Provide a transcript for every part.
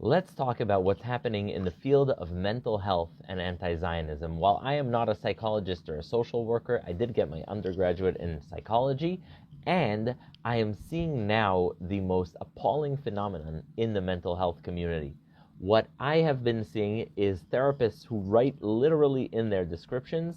Let's talk about what's happening in the field of mental health and anti-Zionism. While I am not a psychologist or a social worker, I did get my undergraduate in psychology, and I am seeing now the most appalling phenomenon in the mental health community. What I have been seeing is therapists who write literally in their descriptions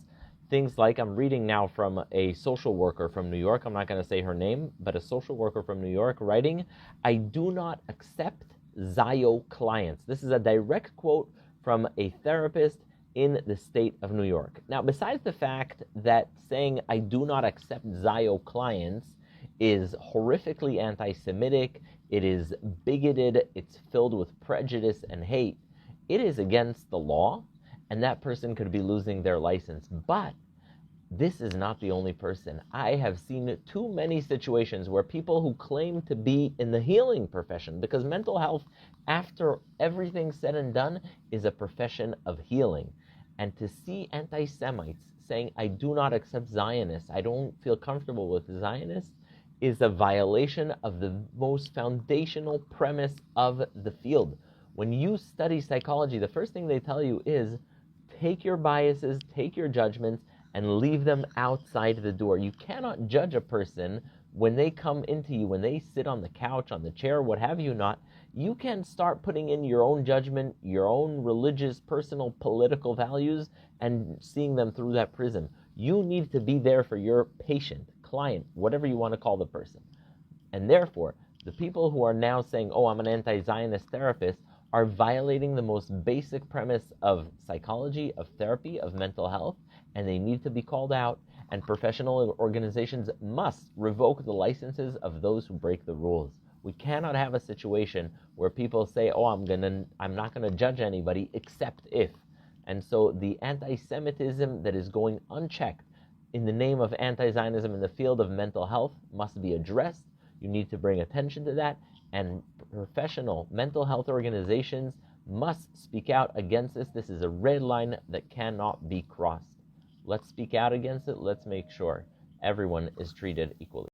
things like, I'm reading now from a social worker from New York, I'm not going to say her name, but a social worker from New York writing, "I do not accept Zio clients." This is a direct quote from a therapist in the state of New York. Now, besides the fact that saying "I do not accept Zio clients" is horrifically anti-Semitic, it is bigoted, it's filled with prejudice and hate, it is against the law, and that person could be losing their license. But this is not the only person. I have seen too many situations where people who claim to be in the healing profession, because mental health, after everything said and done, is a profession of healing. And to see anti-Semites saying, "I do not accept Zionists, I don't feel comfortable with Zionists," is a violation of the most foundational premise of the field. When you study psychology, the first thing they tell you is, take your biases, take your judgments, and leave them outside the door. You cannot judge a person when they come into you, when they sit on the couch, on the chair, what have you not. You can start putting in your own judgment, your own religious, personal, political values, and seeing them through that prism. You need to be there for your patient, client, whatever you want to call the person. And therefore, the people who are now saying, "Oh, I'm an anti-Zionist therapist," are violating the most basic premise of psychology, of therapy, of mental health, and they need to be called out, and professional organizations must revoke the licenses of those who break the rules. We cannot have a situation where people say, "Oh, I'm not gonna judge anybody except if." And so the anti-Semitism that is going unchecked in the name of anti-Zionism in the field of mental health must be addressed. You need to bring attention to that, and professional mental health organizations must speak out against this. This is a red line that cannot be crossed. Let's speak out against it. Let's make sure everyone is treated equally.